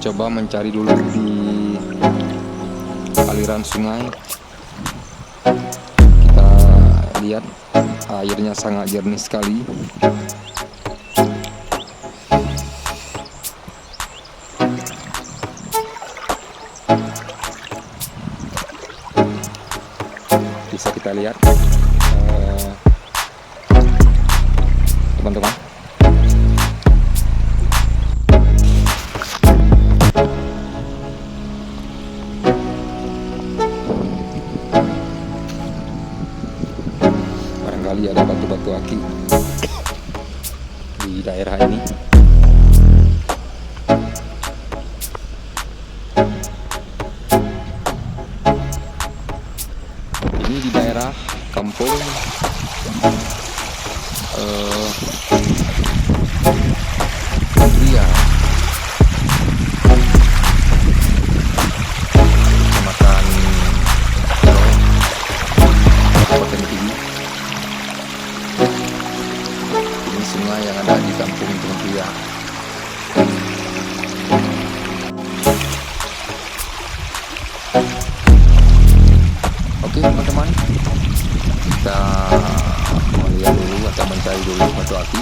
mencoba mencari dulu di aliran sungai. Kita lihat airnya sangat jernih sekali. Bisa kita lihat teman-teman. Barangkali ada batu-batu aki di daerah ini. Ini di daerah kampung Ria, Kecamatan Kelor, Kabupaten Tinggi. Ini sungai yang ada di kampung Ria. Oke teman-teman, kita melihat dulu atau mencari dulu batu aki.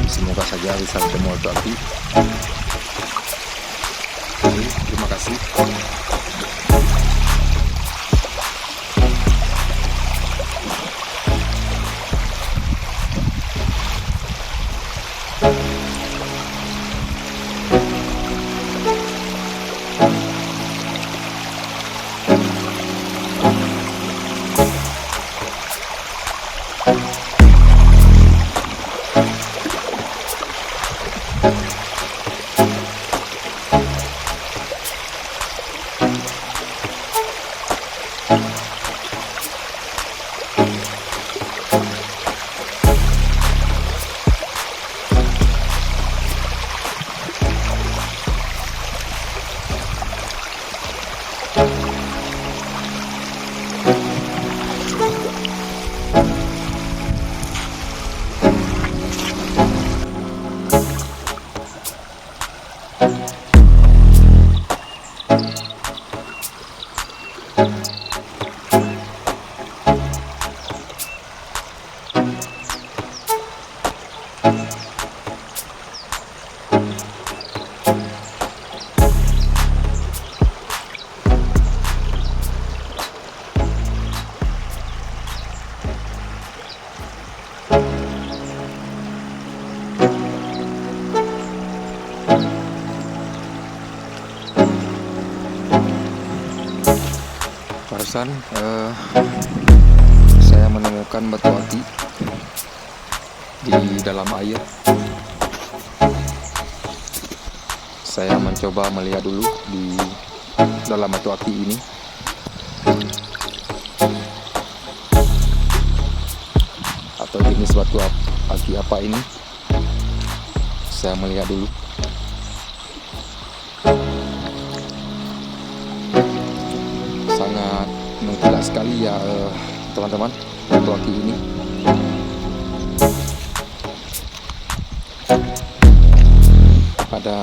Semoga saja bisa ketemu batu aki. Oke, terima kasih. Barusan saya menemukan batu aki di dalam air. Saya mencoba melihat dulu di dalam batu aki ini. Atau jenis batu aki apa ini? Saya melihat dulu. Sangat mengkilat sekali ya teman-teman, batu aki ini. Ada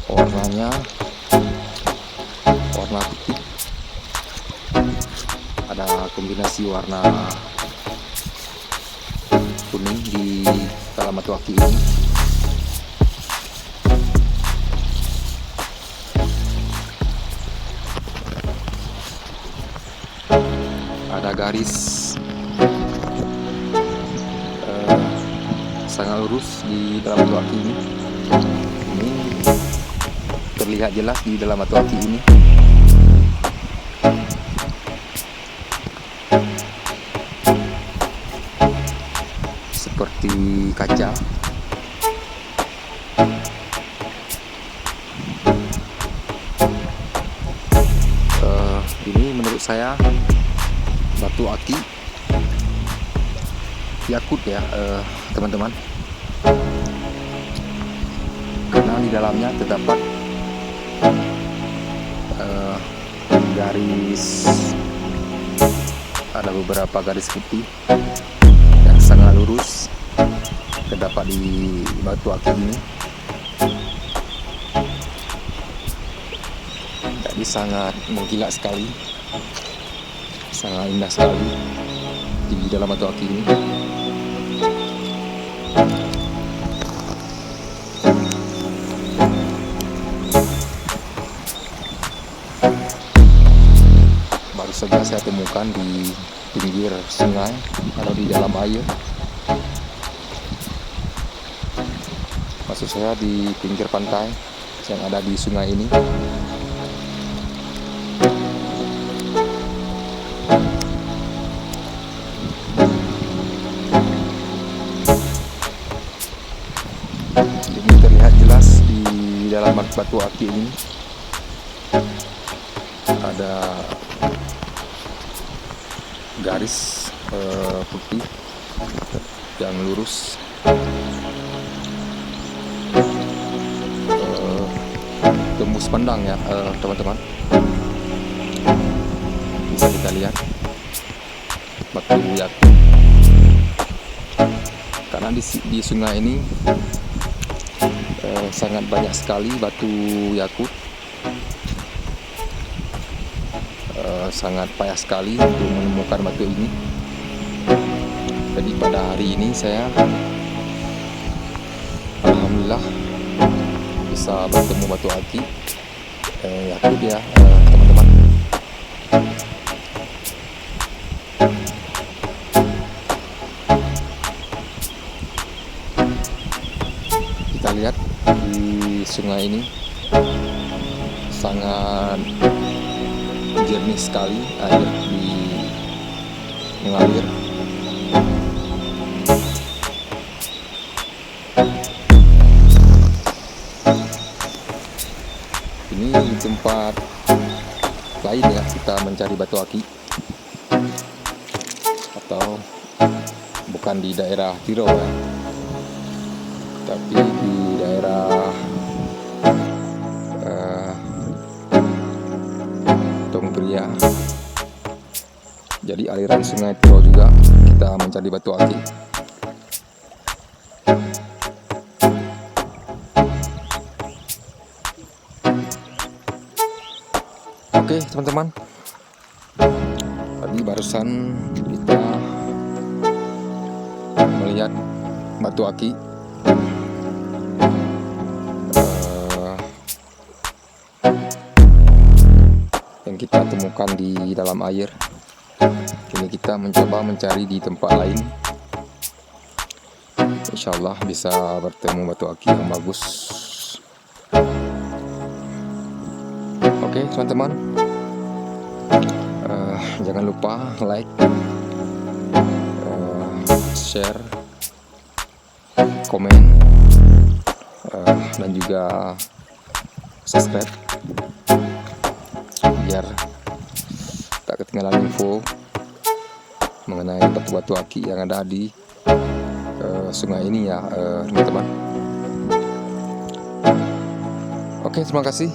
warnanya warna putih, ada kombinasi warna kuning di dalam batu aki ini. Ada garis sangat lurus di dalam batu aki ini. Ini terlihat jelas di dalam batu aki ini. Seperti kaca. Ini menurut saya batu aki yakut ya teman-teman, karena di dalamnya terdapat garis, ada beberapa garis putih yang sangat lurus terdapat di batu aki ini. Ini sangat menggila sekali, sangat indah sekali di dalam batu aki ini. Baru saja saya temukan di pinggir sungai atau di dalam air. Maksud saya di pinggir pantai yang ada di sungai ini. Ini terlihat jelas di dalam batu aki ini ada garis putih yang lurus, tembus pandang ya teman-teman. Bisa kita lihat batu yakut, karena di sungai ini sangat banyak sekali batu yakut. Sangat payah sekali untuk menemukan batu ini. Jadi pada hari ini saya alhamdulillah bisa bertemu batu aki yakut ya teman-teman. Kita lihat di sungai ini sangat jernih sekali air mengalir. Ini tempat lain ya kita mencari batu aki, atau bukan di daerah Tiro ya, tapi di daerah Tongpria. Jadi aliran sungai Tiro juga kita mencari batu aki. Oke teman-teman, tadi barusan kita melihat batu aki yang kita temukan di dalam air. Kini kita mencoba mencari di tempat lain. Insya Allah bisa bertemu batu aki yang bagus. Oke teman-teman, jangan lupa like, share, komen, dan juga subscribe biar tak ketinggalan info mengenai batu-batu aki yang ada di sungai ini ya teman-teman. Oke, terima kasih.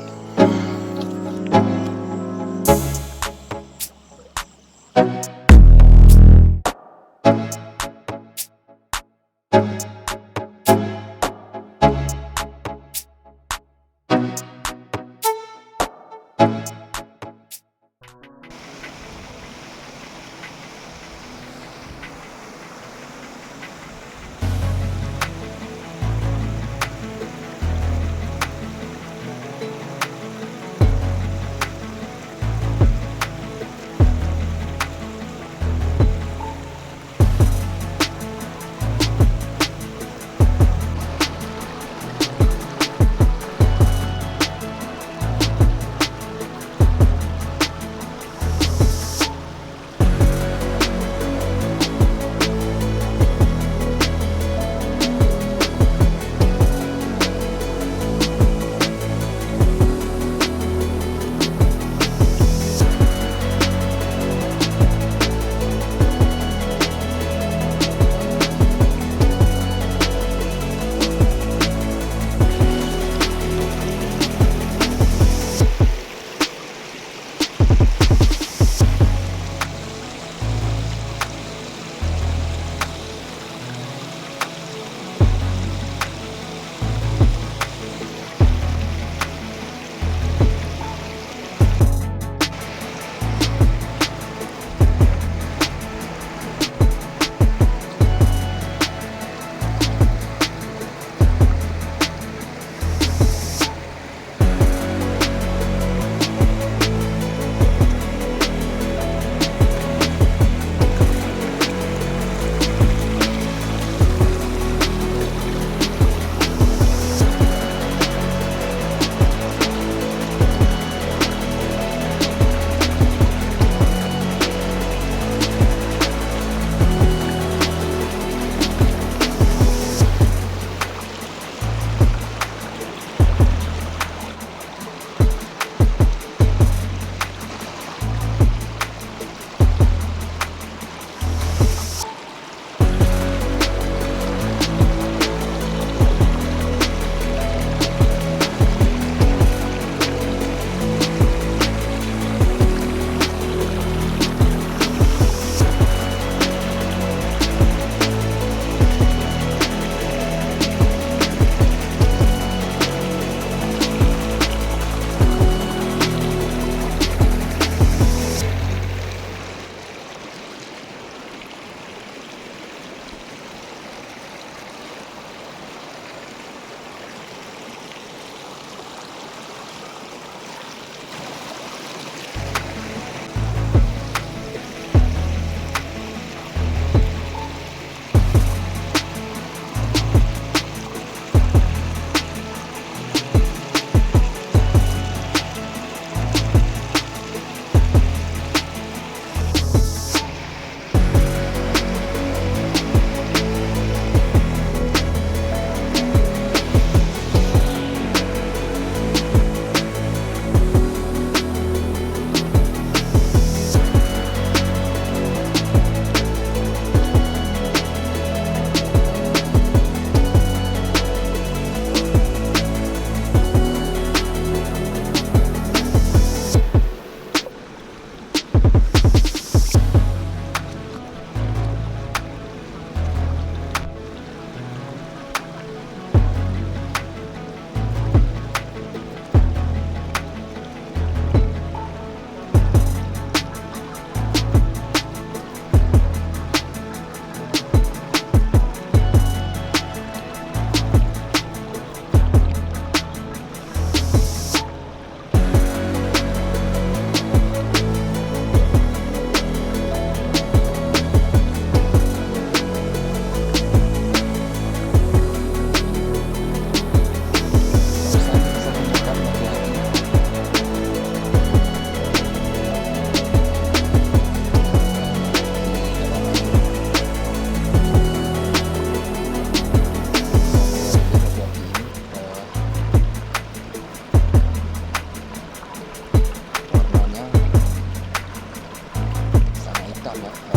lama